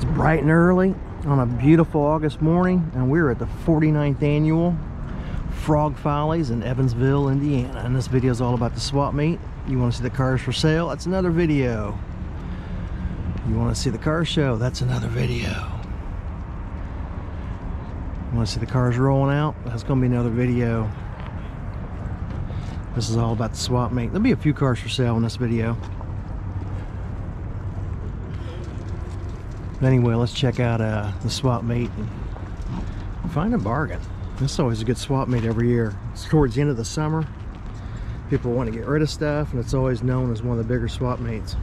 It's bright and early on a beautiful August morning, and we're at the 49th annual Frog Follies in Evansville, Indiana. And this video is all about the swap meet. You want to see the cars for sale? That's another video. You want to see the car show? That's another video. You want to see the cars rolling out? That's going to be another video. This is all about the swap meet. There'll be a few cars for sale in this video. But anyway, let's check out the swap meet and find a bargain. This is always a good swap meet every year. It's towards the end of the summer. People want to get rid of stuff, and it's always known as one of the bigger swap meets.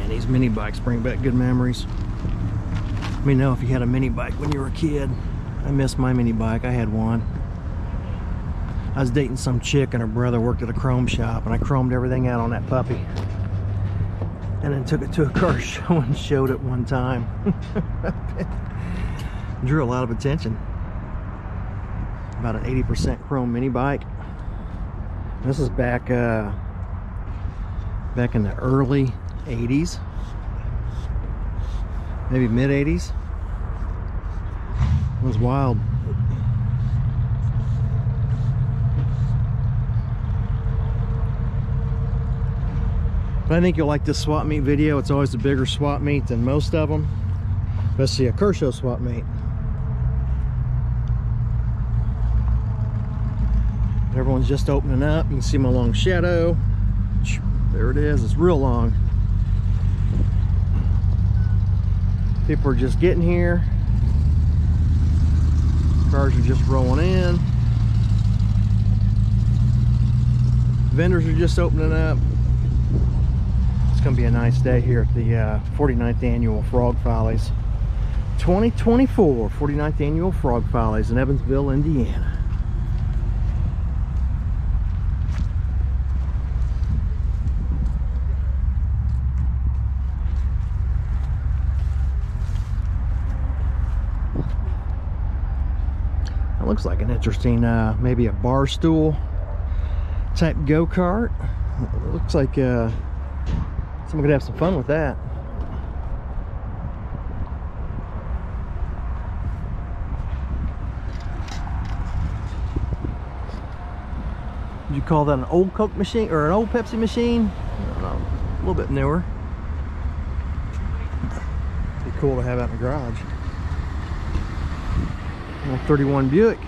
These mini bikes bring back good memories. Let me know if you had a mini bike when you were a kid. I miss my mini bike. I had one. I was dating some chick and her brother worked at a chrome shop, and I chromed everything out on that puppy and then took it to a car show and showed it one time. Drew a lot of attention. About an 80% chrome mini bike. This is back in the early 80s, maybe mid 80s. It was wild. But I think you'll like this swap meet video. It's always a bigger swap meet than most of them, especially a car show swap meet. Everyone's just opening up. You can see my long shadow. There it is. It's real long. People are just getting here. Cars are just rolling in. Vendors are just opening up. It's going to be a nice day here at the 49th annual Frog Follies 2024. 49th annual Frog Follies in Evansville, Indiana. Looks like an interesting, maybe a bar stool type go-kart. It looks like someone could have some fun with that. Would you call that an old Coke machine or an old Pepsi machine? I don't know, a little bit newer. Be cool to have out in the garage. 31 Buick.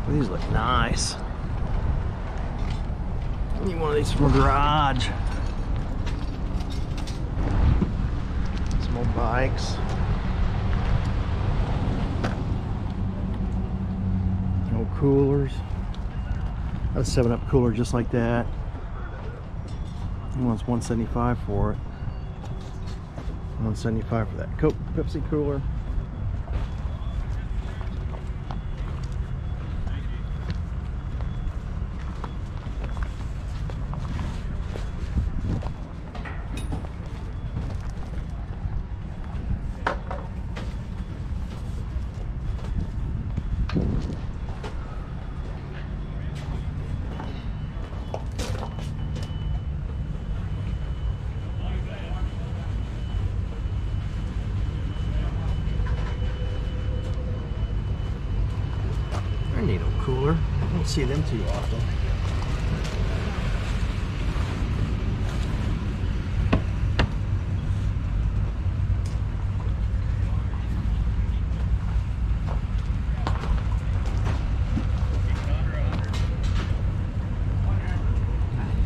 These look nice. I need one of these from a garage. Some old bikes. Old coolers. I have a 7-Up cooler just like that. He wants $175 for it. $175 for that Coke Pepsi cooler. Neat old cooler. I don't see them too often.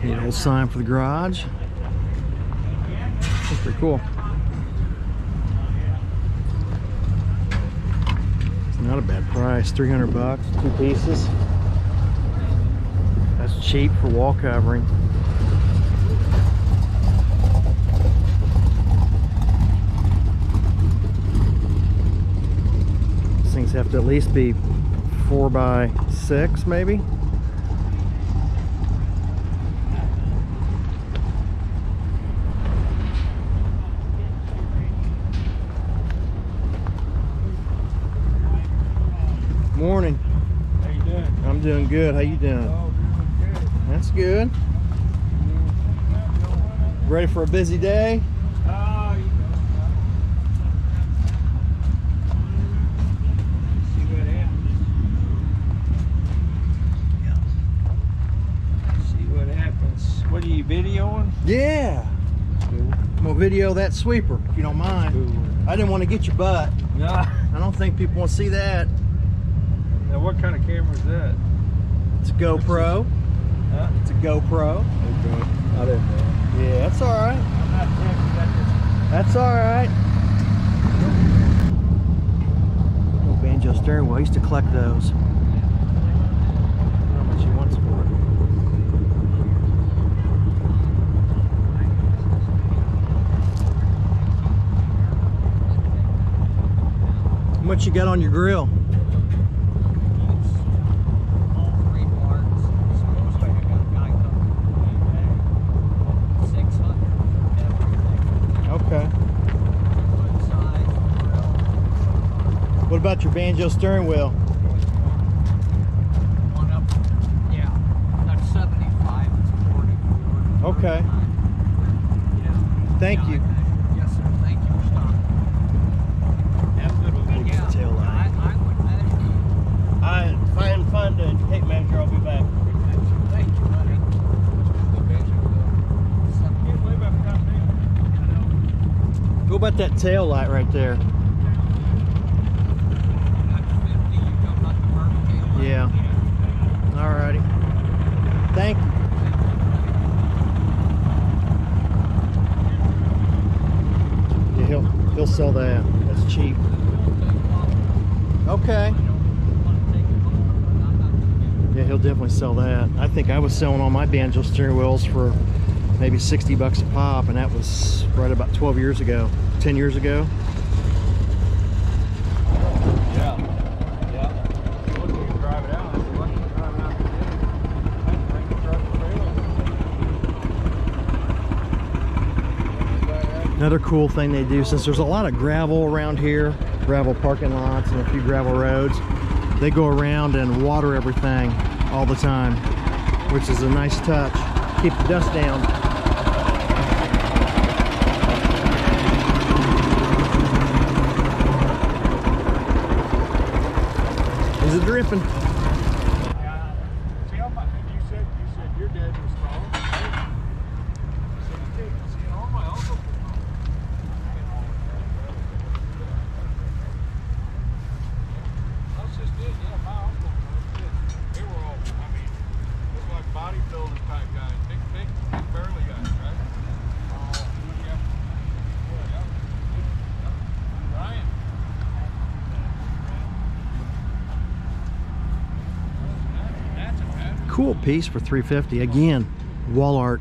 Neat old sign for the garage. That's pretty cool. It's not a bad price. 300 bucks, 2 pieces. That's cheap for wall covering. These things have to at least be 4 by 6 maybe. Morning. How you doing? I'm doing good. How you doing? Oh, doing good. That's good. Ready for a busy day? Oh, you know. See what happens. See what happens. What are you videoing? Yeah. Cool. I'm gonna video that sweeper if you don't mind. Cool. I didn't want to get your butt. No. I don't think people want to see that. Now, what kind of camera is that? It's a GoPro. Huh? It's a GoPro. Okay. I didn't know. Yeah, that's all right. I'm not checking that. That's all right. Little banjo steering wheel. I used to collect those. I don't know how much he wants for it. How much you got on your grill? Okay. What about your banjo steering wheel? One up, yeah, that's 75, it's 44. Okay. Yeah. Thank you. Yes, sir, thank you for stopping. Have a good one. Yeah, tail light. I would imagine. If I can find a tape measure, I'll be back. Thank you, buddy. What about that tail light right there? Yeah. Alrighty. Thank you. Yeah, he'll sell that. That's cheap. Okay. Yeah, he'll definitely sell that. I think I was selling all my banjo steering wheels for maybe 60 bucks a pop, and that was right about 12 years ago, 10 years ago. Yeah. Yeah. Look, you can drive it out. If you want to drive it out today, bring the truck for trailer. Another cool thing they do, since there's a lot of gravel around here, gravel parking lots and a few gravel roads, they go around and water everything all the time, which is a nice touch. Keep the dust down. Is it dripping? Yeah. See how much you said your dad was strong. See, all my uncles were strong. That's just it. Yeah, my uncle. They were all. I mean, it was like bodybuilder type guys, big burly guys, right? Yeah. Ryan. That's a bad. Cool piece for $350. Again, wall art.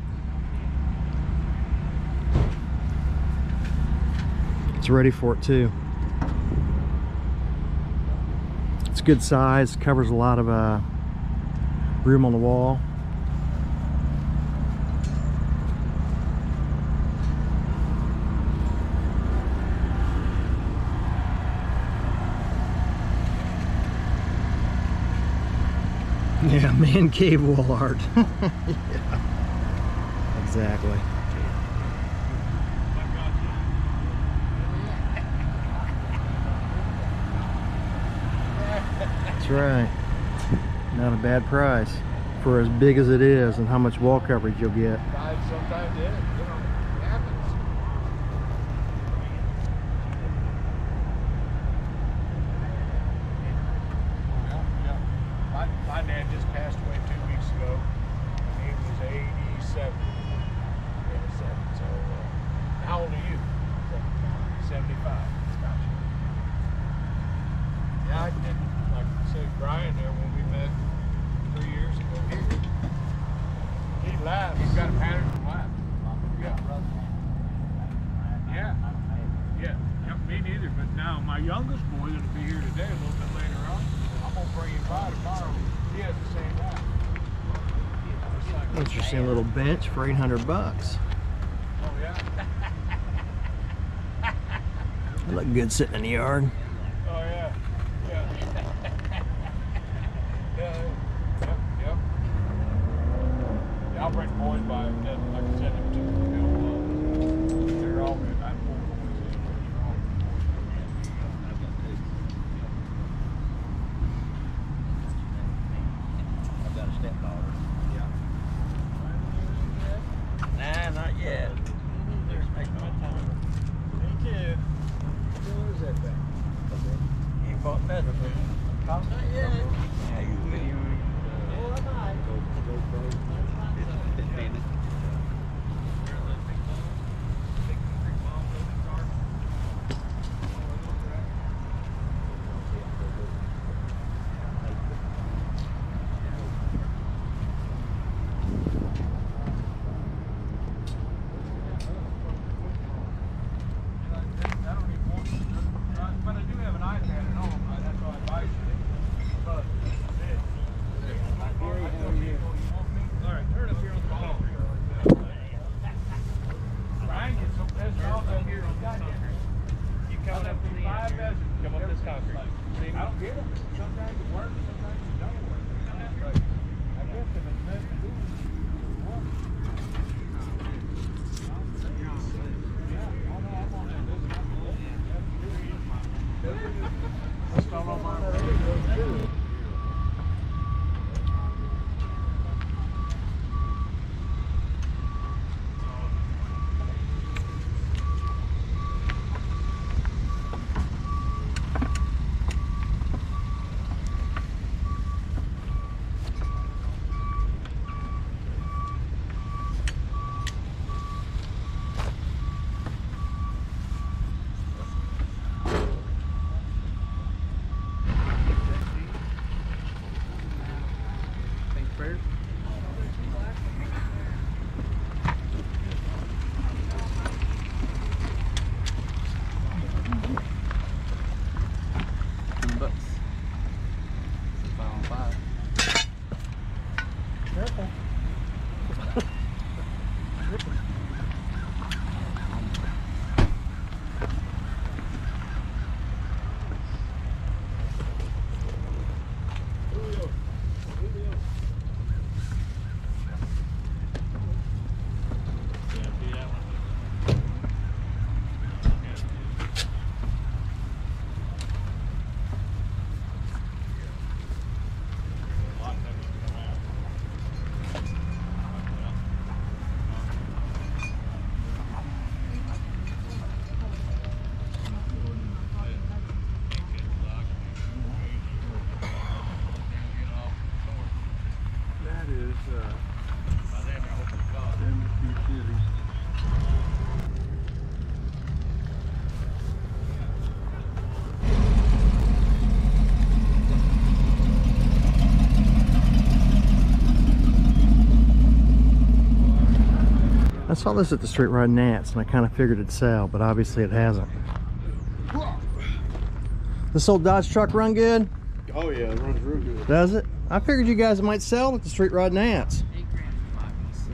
It's ready for it too. It's good size, covers a lot of room on the wall. Yeah, man cave wall art. Yeah, exactly. That's right. Not a bad price for as big as it is and how much wall coverage you'll get. Sometimes it happens. Yeah. My dad just passed away 2 weeks ago. He was 87. you here today, a little bit later on. I'm gonna bring him by tomorrow. He has the same one. Interesting little bench for 800 bucks. Oh yeah. It looked good sitting in the yard. Oh yeah. Yeah. Yeah. Yep. Yep. Yeah, I'll bring the boys by. Like I said, them two. They're all good. I'm I've got a stepdaughter. Nah, not yet. There's making my time. Me too. Where's that thing? Ain't bought nothing. Not yet. Yeah, you video. Oh, I might. But I do have an iPad at home. That's why I buy it. But all right, turn up here on the concrete. Brian gets so pissed off up here. You coming up to 5 measures. Come up this concrete. I don't get it. Sometimes it works, sometimes it don't work. I guess if it's meant to do it, it works. That's not on my radio. I saw this at the Street Rod Nats and I kind of figured it'd sell, but obviously it hasn't. This old Dodge truck run good? Oh yeah, it runs real good. Does it? I figured you guys might sell at the Street Rod Nats.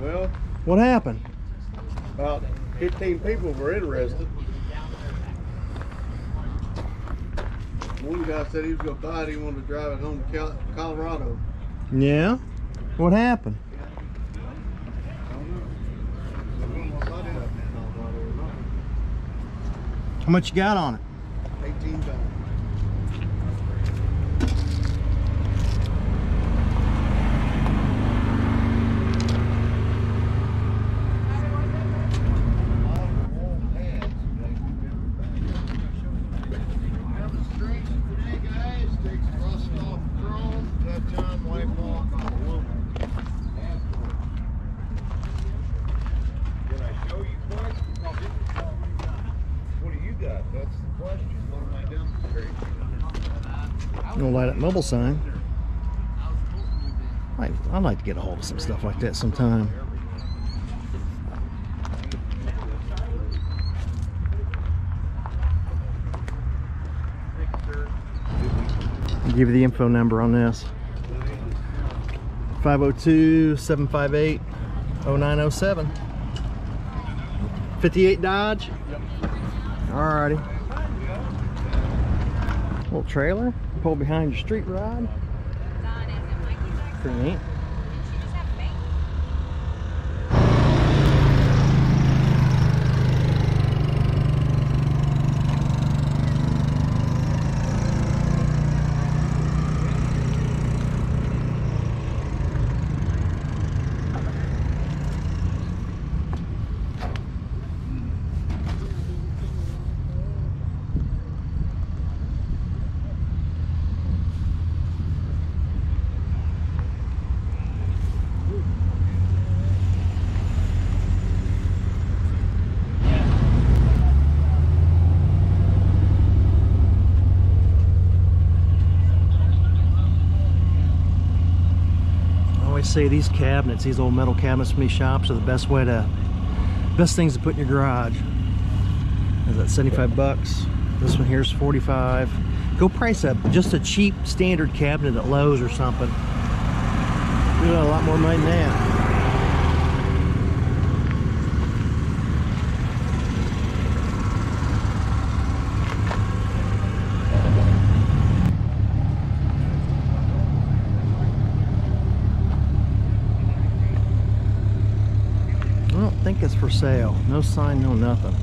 Well, What happened? about 15 people were interested. One guy said he was going to buy it. He wanted to drive it home to Colorado. Yeah? What happened? How much you got on it? 18,000. No light up mobile sign. I'd like to get a hold of some stuff like that sometime. give you the info number on this. 502-758-0907. 58 Dodge? Yep. Alrighty. Little trailer, pull behind your street rod. Pretty neat. Say these cabinets, these old metal cabinets from these shops are the best things to put in your garage. Is that 75 bucks? This one here's 45. Go price up just a cheap standard cabinet at Lowe's or something. You got a lot more money than that. I don't think it's for sale. No sign, no nothing.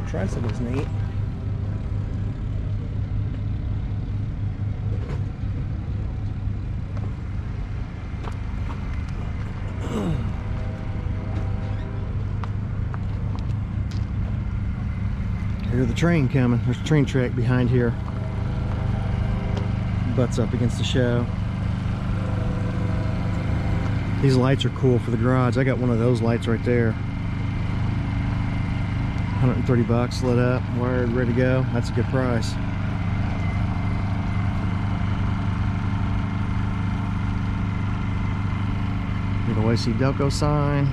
Tricycle's neat. Here's the train coming. There's a train track behind here. Butts up against the show. These lights are cool for the garage. I got one of those lights right there. 130 bucks, lit up, wired, ready to go. That's a good price. Need a YC Delco sign.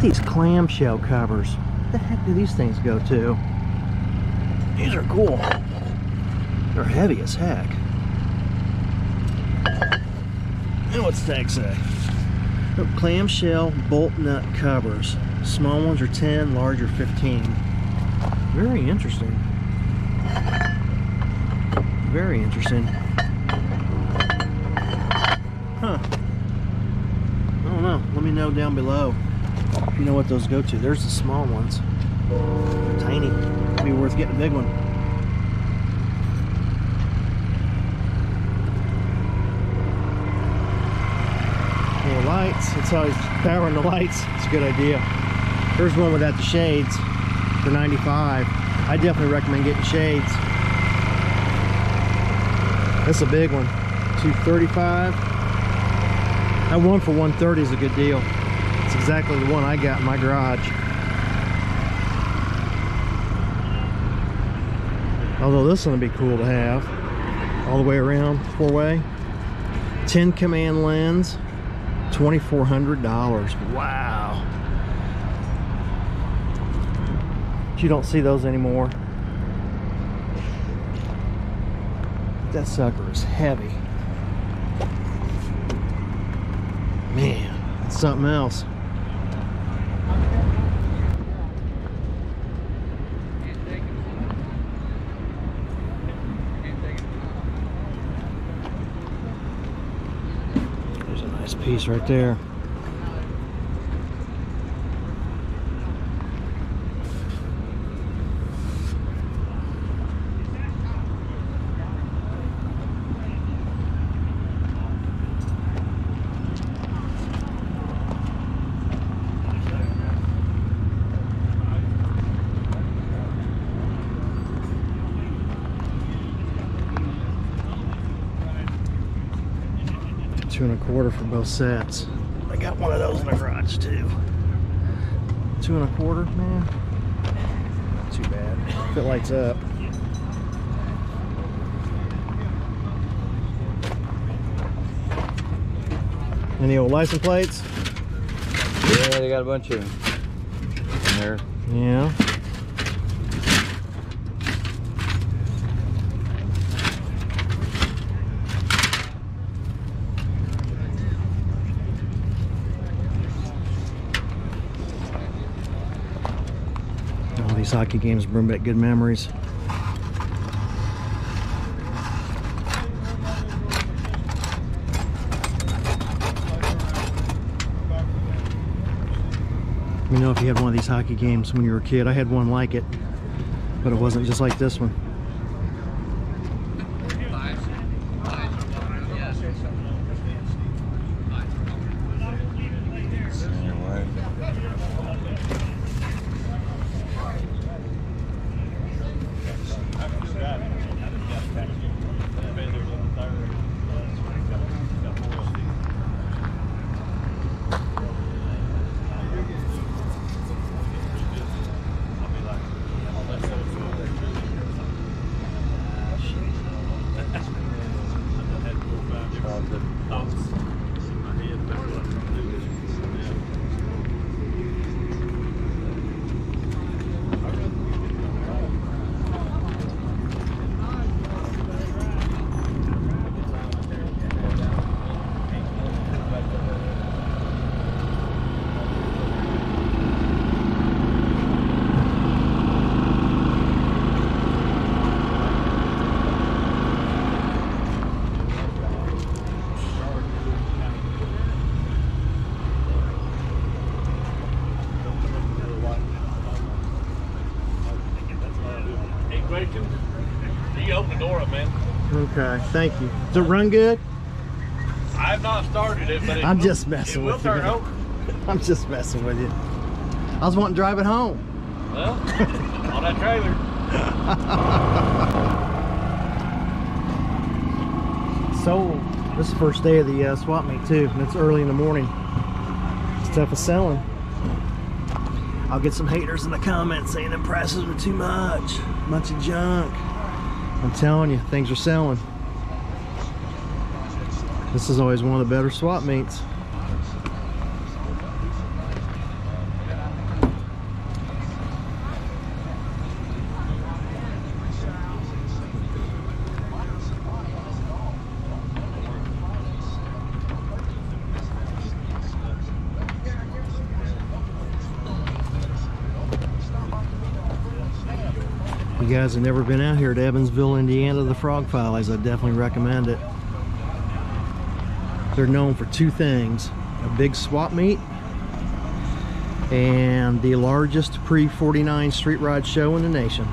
These clamshell covers. What the heck do these things go to? These are cool. They're heavy as heck. And what's the tag say? Oh, clamshell bolt nut covers. Small ones are 10, large are 15. Very interesting. Very interesting. Huh. I don't know. Let me know down below if you know what those go to. There's the small ones. They're tiny. It'd be worth getting a big one. More lights. It's always powering the lights. It's a good idea. There's one without the shades for 95. I definitely recommend getting shades. That's a big one. 235. That one for 130 is a good deal. It's exactly the one I got in my garage. Although this one would be cool to have. All the way around, 4-way. 10 command lens, $2,400. Wow. You don't see those anymore. That sucker is heavy. Man, it's something else. There's a nice piece right there. 2 1/4 for both sets. I got one of those in the garage too. 2 1/4, man. Not too bad. If it lights up. Any old license plates? Yeah, they got a bunch of them in there. Yeah. All these hockey games bring back good memories. You know, if you had one of these hockey games when you were a kid, I had one like it, but it wasn't just like this one. You open the door up, man. Okay, thank you. Does it run good? I have not started it, but I'm just messing with you. It will turn over. I'm just messing with you. I was wanting to drive it home. Well, on that trailer. So, this is the first day of the swap meet too, and it's early in the morning. It's tough as selling. I'll get some haters in the comments saying the prices are too much. Bunch of junk. I'm telling you, things are selling. This is always one of the better swap meets. If you guys have never been out here to Evansville, Indiana, the Frog Follies, I definitely recommend it. They're known for two things: a big swap meet and the largest pre-49 street ride show in the nation.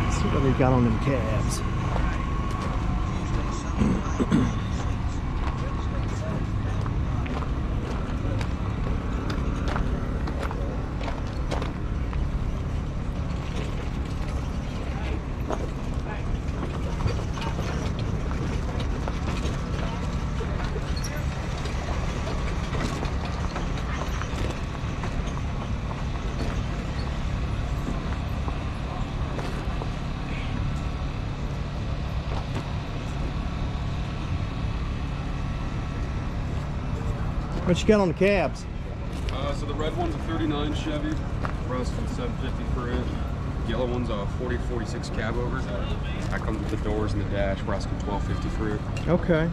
Let's see what they've got on them cabs. What you got on the cabs? So the red one's a 39 Chevy, Rustin 750 for it. Yellow one's a 40-46 cab over. That comes with the doors and the dash, Rustin 1250 for it. Okay.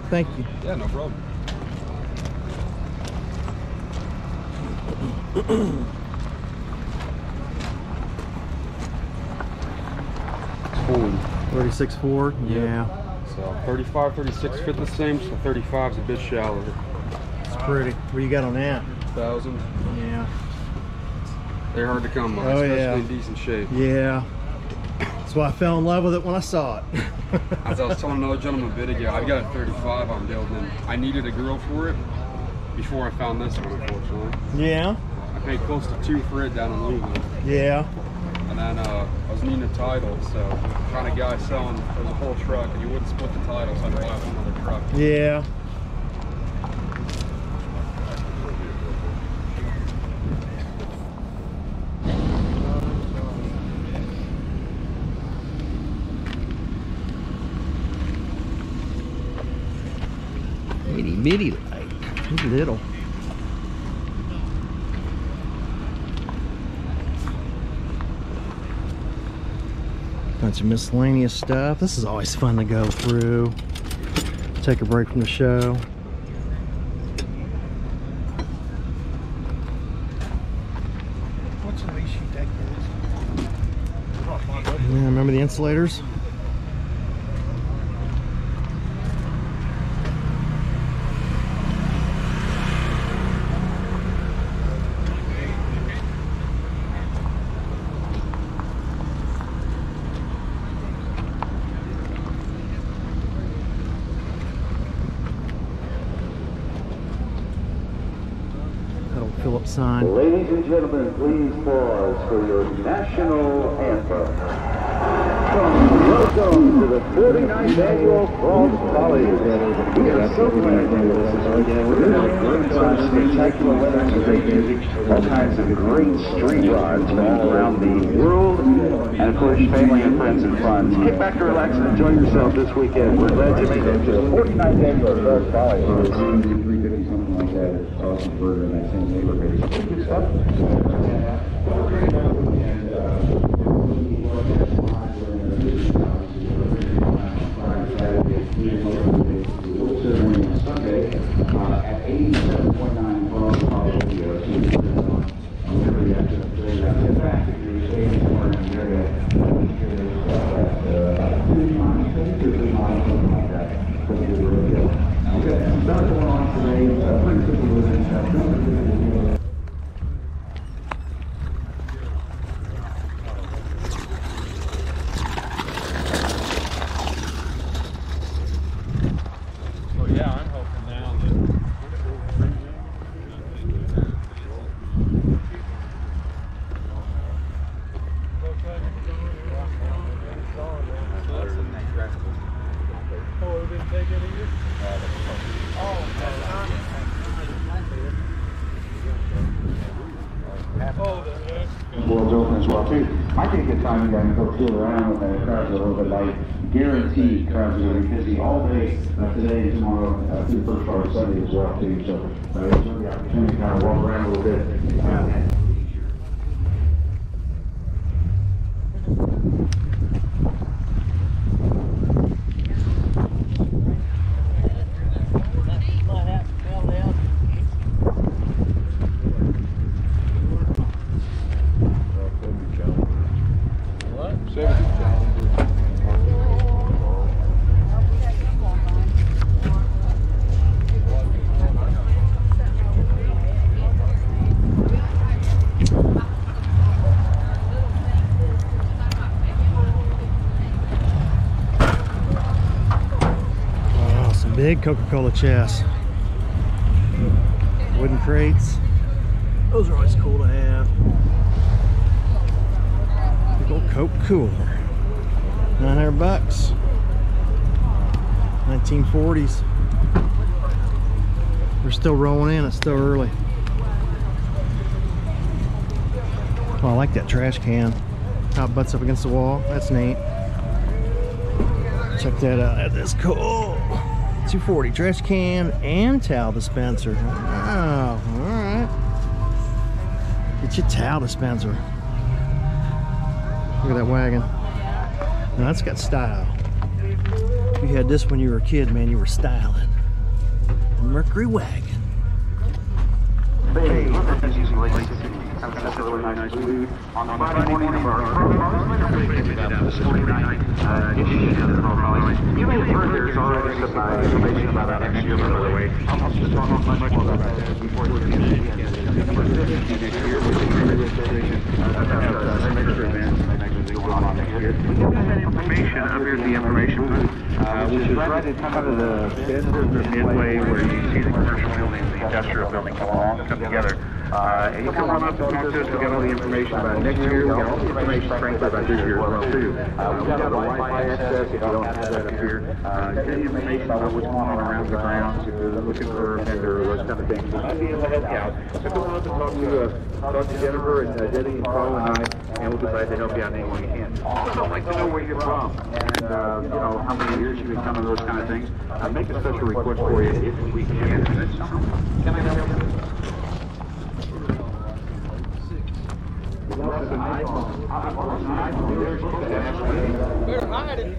Thank you. Yeah, no problem. Ford. 36 Ford? Yeah. So 35, 36 fit the same, so 35 is a bit shallower. It's pretty. What you got on that? 1,000. Yeah. They're hard to come by, Oh, especially yeah. in decent shape. Yeah. That's why I fell in love with it when I saw it. As I was telling another gentleman a bit ago, I've got a 35 I'm building. I needed a grill for it before I found this one, unfortunately. Yeah. I paid close to 2 for it down in Louisville. Yeah. And then I was needing a title, so found a guy selling, there was a whole truck, and he wouldn't split the title, so I had to buy one other truck. Yeah. Itty bitty light. He's little. Bunch of miscellaneous stuff. This is always fun to go through. Take a break from the show. What's the least you take this? Yeah, remember the insulators? Phillips sign. Ladies and gentlemen, please pause for your national anthem. Welcome to the 49th annual Follies. We are so glad you're with us. We're going to have a great time, spectacular weather, some great music, all kinds of great street rides from all around the world, and of course, family and friends and fun. Kick back to relax and enjoy yourself this weekend. We're glad you made it to the 49th annual Follies. Something like that. It's awesome for in that same neighborhood. Good stuff. Sunday at 87.9 World's open as well too. Might be a good time you guys to go tour around with the crowds a little bit light. Guaranteed crowds are going to be busy all day today and tomorrow through the first part of Sunday as well too. So there's going to be opportunity to kind of walk around a little bit. Big Coca-Cola chests. Wooden crates. Those are always cool to have. Big old Coke cooler. $900. 1940s. We're still rolling in. It's still early. Oh, I like that trash can. How it butts up against the wall. That's neat. Check that out. That's cool. 240 trash can and towel dispenser. Oh, all right. Get your towel dispenser. Look at that wagon. Now that's got style. If you had this when you were a kid, man, you were styling. A Mercury wagon. Hey, that's a really nice food. On Friday morning of our this 49th edition of the Follies. You may have heard there's already some information about that next year, by the way. I'll just talk much more about that before we get to the end. Number 50 next year, which is a registration. That's some extra events going on next year. We have that information up here at the information booth. which is right at kind of the end of the midway where you see the commercial building and the industrial building come together. And you can run up and talk to us. We got all the information about next year. We got all the information, frankly, about this year as well, too. We got a Wi-Fi access if you don't have that up here. Get information about what's going on around the grounds, if you're looking for a vendor, those kind of things. We might be able to help you out. So go on up and talk to Jennifer and Debbie and Paul and I, and we'll be glad to help you out any way we can. Also, I'd like to know where you're from and, you know, how many years you've been coming, those kind of things. Make a special request for you if we can. Can I help you? Better hide it.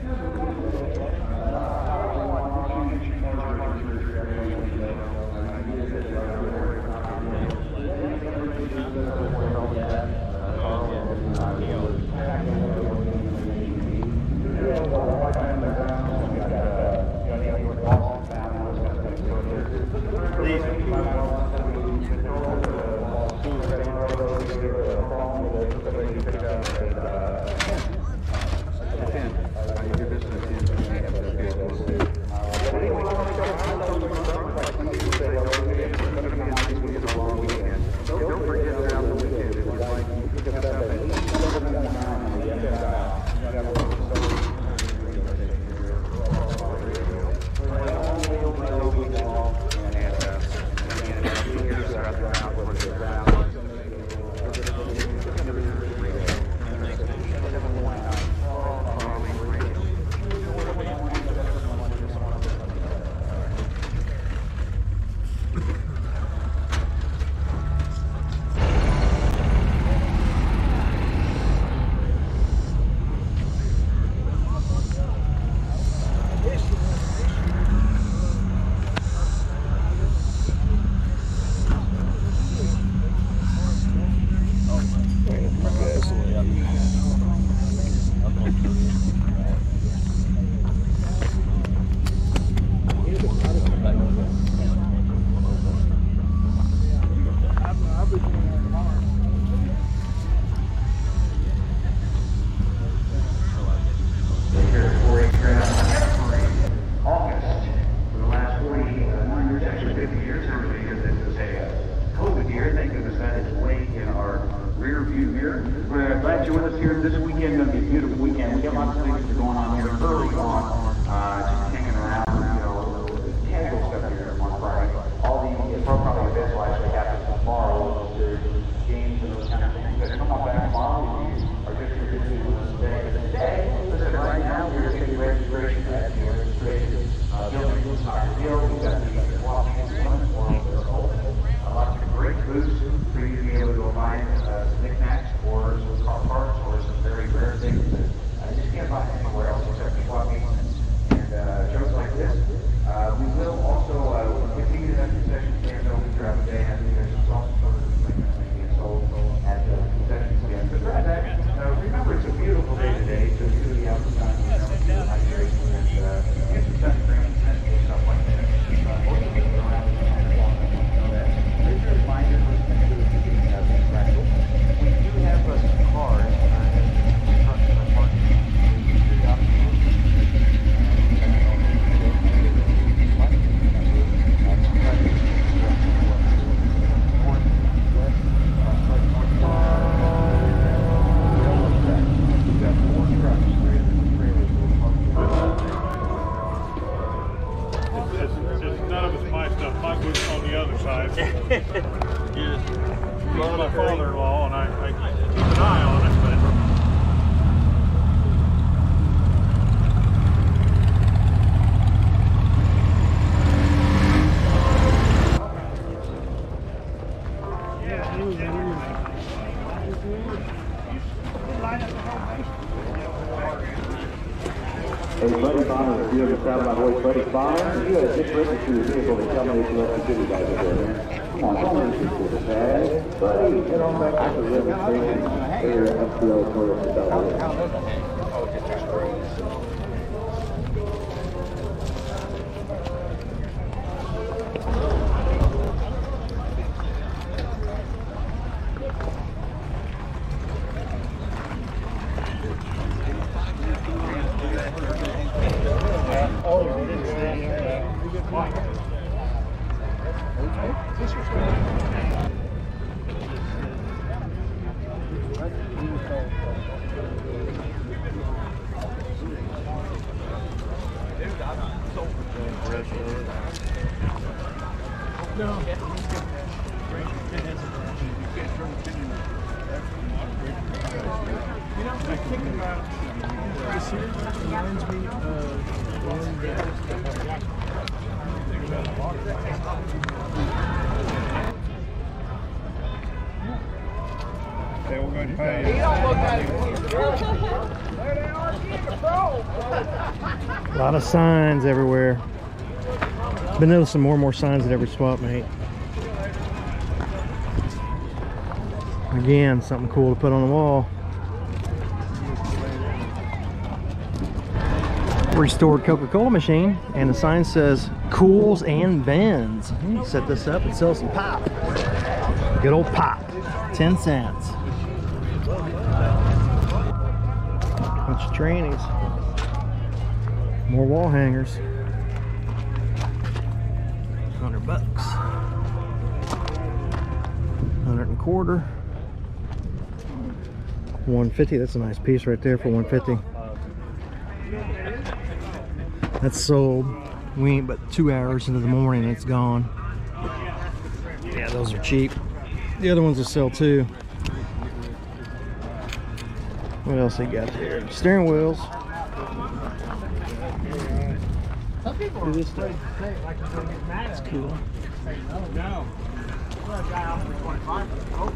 Hey, Buddy Bonner, if you ever travel my voice, Buddy Bonner, you had just written to your vehicle and tell me that you left the city guys up there, man. Come on, don't listen to this, man. Buddy, get on back to the river station. Here at FPL Toyota. A lot of signs everywhere. Been noticing more and more signs at every swap meet. Again, something cool to put on the wall. Restored Coca-Cola machine, and the sign says cools and bends. Set this up and sell some pop. Good old pop, 10 cents. Bunch of trannies. More wall hangers. $100. 100 and a quarter. 150. That's a nice piece right there for 150. That's sold. We ain't but 2 hours into the morning and it's gone. Yeah, those are cheap. The other ones will sell too. What else they got there? Steering wheels. Some people are afraid to say it like they're going to get mad at it. Cool. No. Well, a guy offered me 25 for the coat.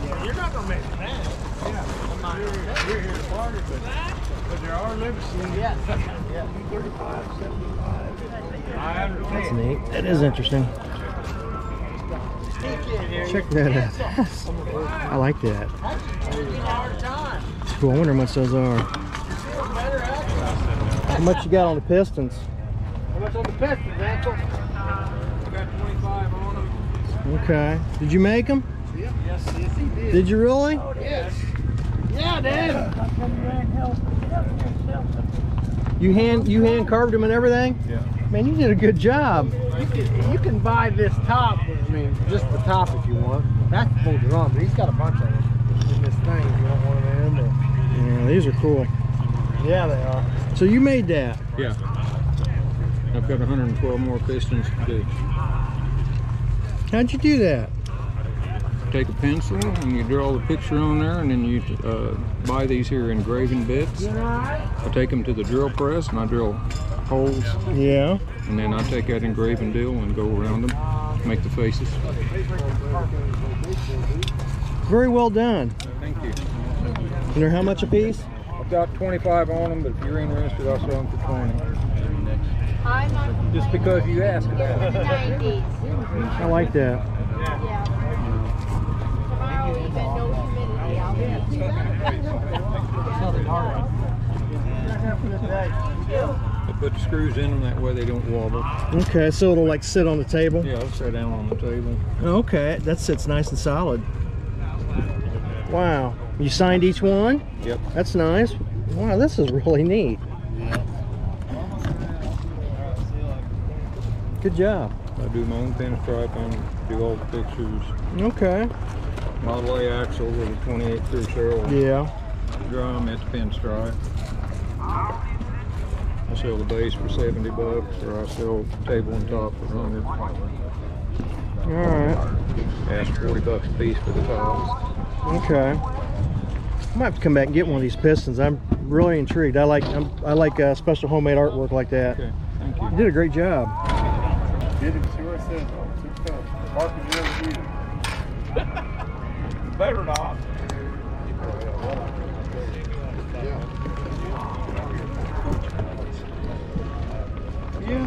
Yeah, you're not going to make me mad. We're here to party, but there are limits. Yeah. 35, 75. I understand. That's neat. That is interesting. Check that out. I like that. Cool. I wonder how much those are. How much you got on the pistons? How much on the pistons, Axel? I got 25 on them. Okay. Did you make them? Yes, he did. Did you really? Yes. Yeah, Dad. You hand carved them and everything? Yeah. Man, you did a good job. You can buy this top. I mean, just the top if you want. That's pulled it on, but he's got a bunch of them in this thing. If you don't want them in. Yeah, these are cool. Yeah, they are. So you made that? Yeah. I've got 112 more pistons to do. How'd you do that? Take a pencil and you draw the picture on there, and then you buy these here engraving bits. I take them to the drill press and I drill holes, Yeah. and then I take that engraving deal and go around them, make the faces. Very well done. Thank you. You know how much a piece? I've got 25 on them, but if you're interested, I'll sell them for 20. I'm on Just because you asked about it. 90s. I like that. Yeah. Tomorrow even no humidity. I'll be I put the screws in them, that way they don't wobble. Okay, so it'll like sit on the table? Yeah, I'll sit down on the table. Okay, that sits nice and solid. Wow. You signed each one? Yep. That's nice. Wow, this is really neat. Good job. I do my own pinstripe and do all the pictures. Okay. Model A axle with a 28 through Cheryl Yeah. drum at the pinstripe. I sell the base for 70 bucks, or I sell table and top for 100. Alright. Ask 40 bucks a piece for the tops. Okay. I might have to come back and get one of these pistons. I'm really intrigued. I like special homemade artwork like that. Okay, thank you. You did a great job. Did it, see what it says. Marking your review. Better not. Yeah.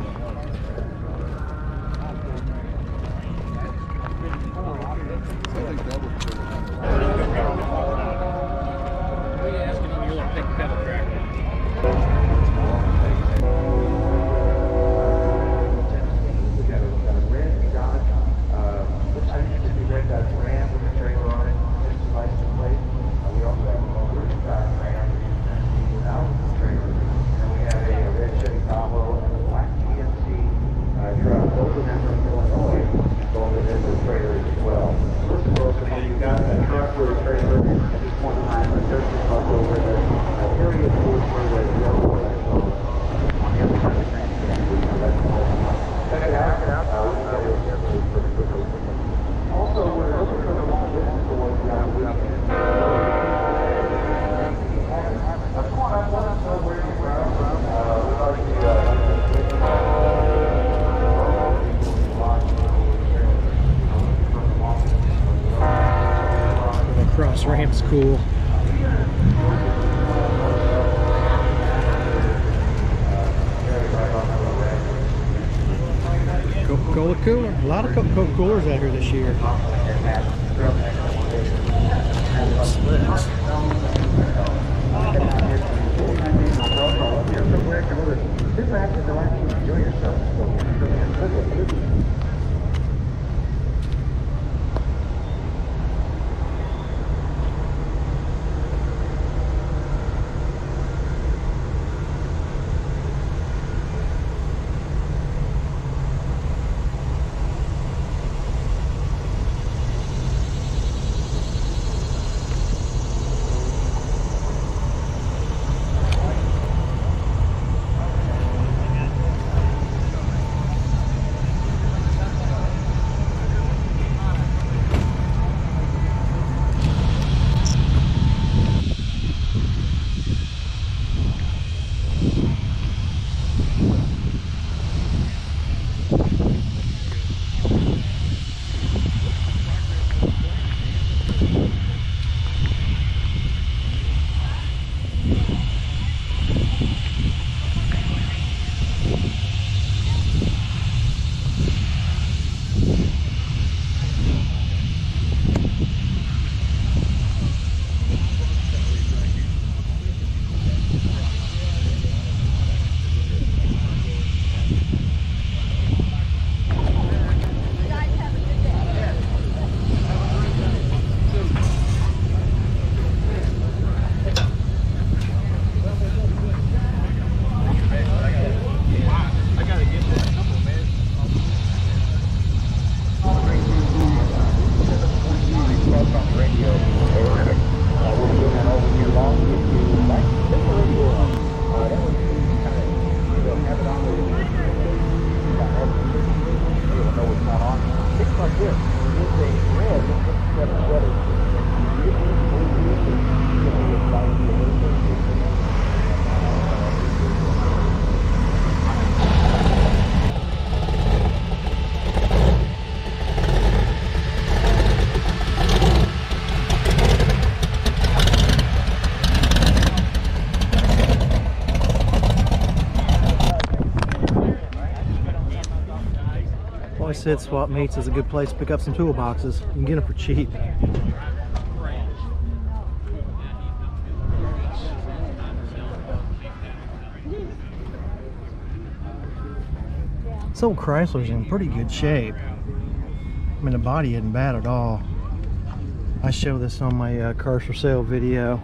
Looks like it could be red, that's Ram with a trailer on it. cool. Coca-Cola cooler. A lot of Coca-Cola coolers out here this year. Slicks. I said Swap Meets is a good place to pick up some toolboxes. You can get them for cheap. This old Chrysler's in pretty good shape. I mean, the body isn't bad at all. I show this on my Cars for Sale video.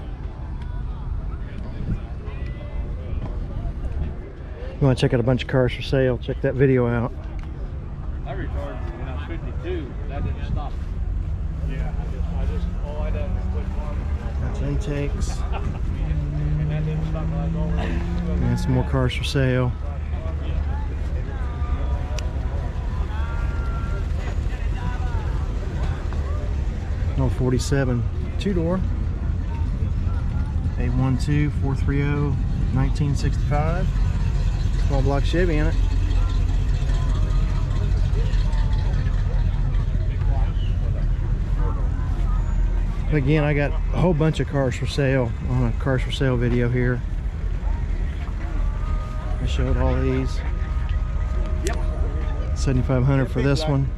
You want to check out a bunch of cars for sale, check that video out. I retarded when I was 52. That didn't stop. Yeah, all I done was put on. That's intakes. And that didn't stop till I was over. And some more cars for sale. No 47 two-door. 812-430 1965. Small block Chevy in it. Again, I got a whole bunch of cars for sale on a cars for sale video here. I showed all these. $7,500 for this one.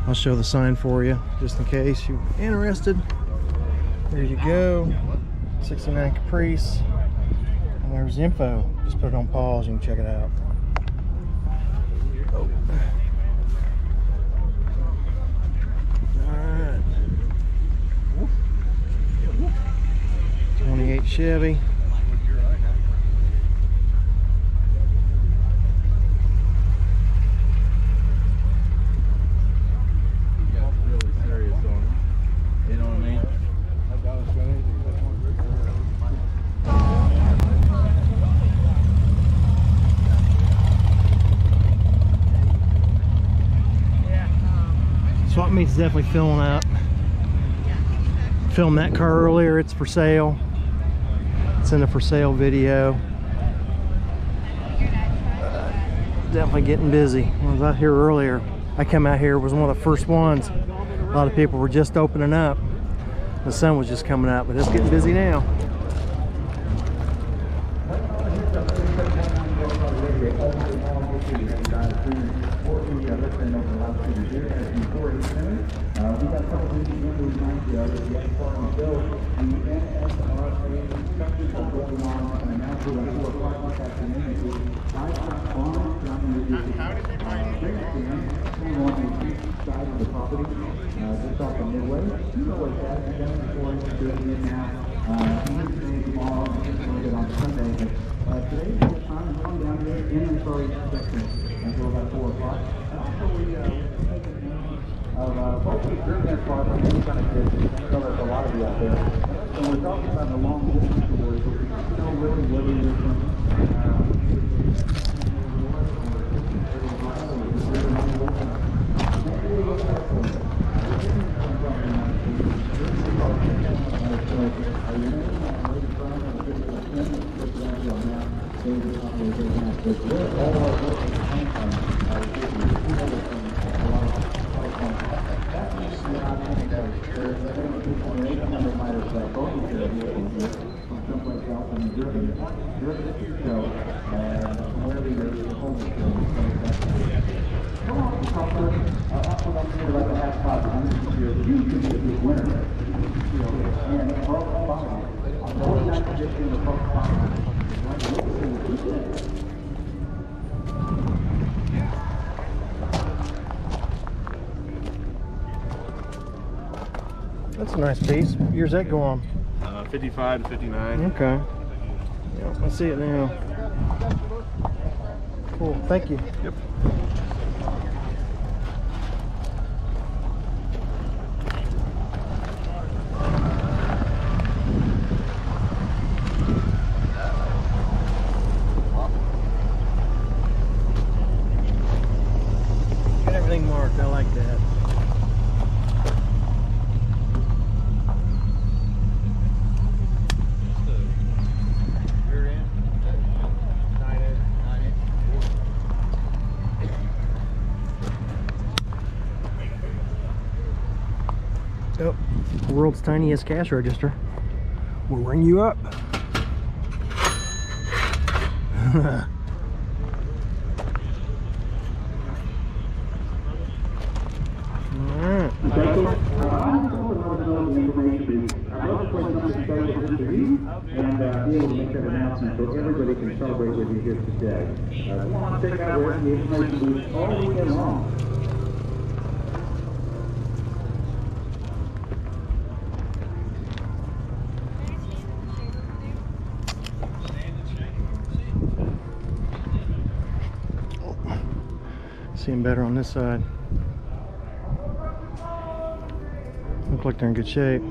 I'll show the sign for you just in case you're interested. There you go. 69 Caprice. And there's the info. Just put it on pause, you can check it out. Oh. Alright. 28 Chevy. Swap Meets is definitely filling up. Filmed that car earlier, it's for sale. It's in the for sale video. Definitely getting busy. I was out here earlier. I come out here, was one of the first ones. A lot of people were just opening up. The sun was just coming up, but it's getting busy now. That's a nice piece. What year's that go on? 55 to 59. Okay. Yeah, I see it now. Cool. Thank you. Yep. Got everything marked. I like that. Oh, world's tiniest cash register. We'll ring you up. Alright. And be able to make that announcement so everybody can celebrate with you here today. We want to take out the information booth all weekend long. Seeing better on this side. Look like they're in good shape.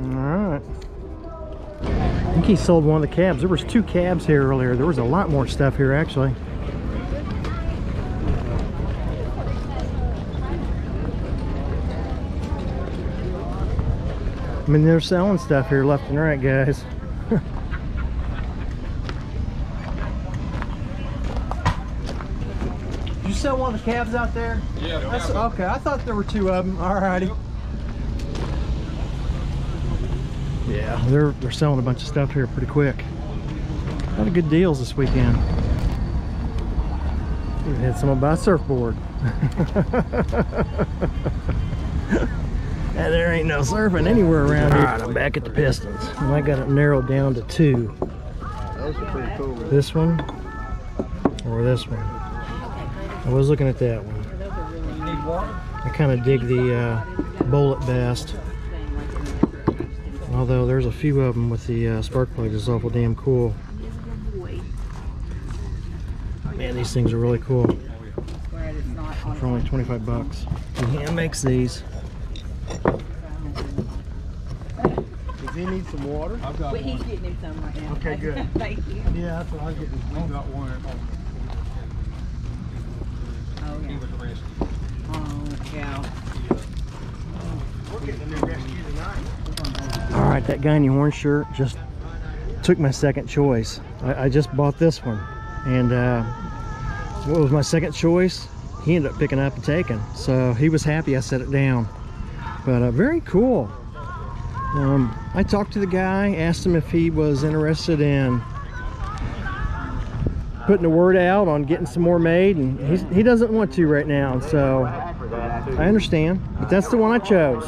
Alright. I think he sold one of the cabs. There was 2 cabs here earlier. There was a lot more stuff here actually. I mean, they're selling stuff here left and right, guys. Did you sell one of the cabs out there? Yeah. That's, okay, I thought there were 2 of them. Alrighty. Yeah, they're selling a bunch of stuff here pretty quick. A lot of good deals this weekend. Even had someone buy a surfboard. And there ain't no surfing anywhere around here. Alright, I'm back at the Pistons. And I got it narrowed down to 2. Those are pretty cool. This one or this one. I was looking at that one. I kind of dig the bullet best. Although there's a few of them with the spark plugs. It's awful damn cool. Man, these things are really cool. For only 25 bucks. He hand makes these. Does he need some water? I've got He's getting him some right now. Okay, good. Thank you. Yeah, that's what I was getting. I've got one at home. Oh, yeah. With the rest. Oh, yeah. We're getting a new rescue tonight. Alright, that guy in the orange shirt just took my second choice. I just bought this one. And what was my second choice? he ended up picking up and taking. So he was happy I set it down. But very cool. I talked to the guy, asked him if he was interested in putting the word out on getting some more made, and he doesn't want to right now, so I understand, but that's the one I chose.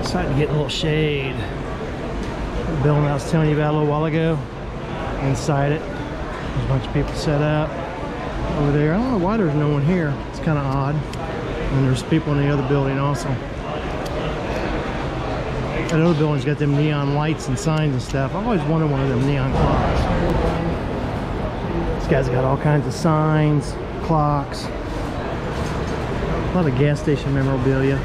Decided to get a little shade. The building I was telling you about a little while ago, inside it, there's a bunch of people set up over there. I don't know why there's no one here. It's kind of odd. And there's people in the other building also. That other building's got them neon lights and signs and stuff. I've always wanted one of them neon clocks. This guy's got all kinds of signs, clocks, a lot of gas station memorabilia.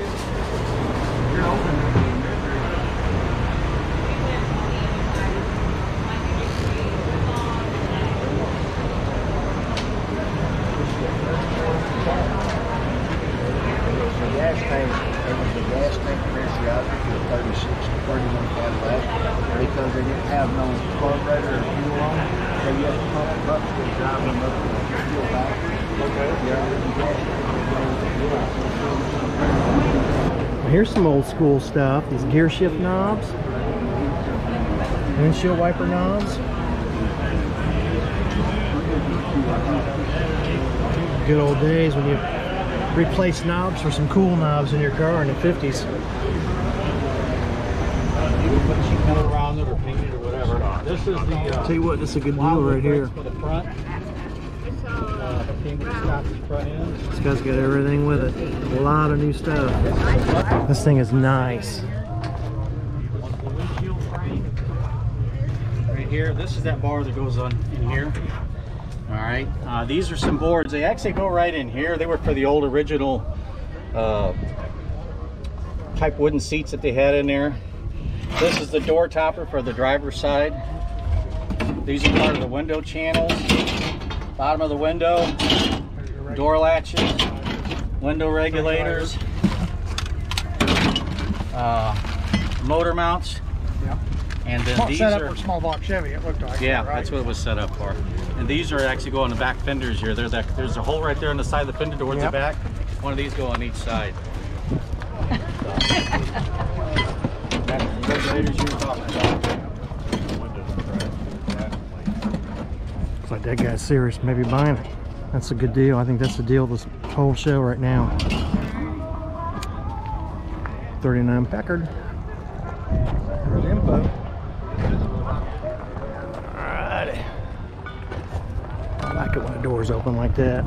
Because they didn't have no carburetor or fuel on it, so you had to pump them up to drive them up to the fuel back. Well, here's some old school stuff. These gear shift knobs, windshield wiper knobs. Good old days when you replace knobs for some cool knobs in your car in the 50s. Around it or painted or whatever. This is the. Tell you what, this is a good deal right here. For the front. This guy's got everything with it. A lot of new stuff. This thing is nice. Right here, this is that bar that goes on in here. All right, these are some boards. They actually go right in here. They were for the old original type wooden seats that they had in there. This is the door topper for the driver's side. These are part of the window channels. Bottom of the window, door latches, window regulators, motor mounts. Yep. And then these set up are for small block Chevy, it looked like. yeah, right? that's what it was set up for. And these are actually go on the back fenders here. There's a hole right there on the side of the fender towards the back. One of these go on each side. That's the regulators you were talking about. Looks like that guy's serious, maybe buying it. That's a good deal. I think that's the deal of this whole show right now. 39 Packard. There's info. Alrighty. I like it when the doors open like that.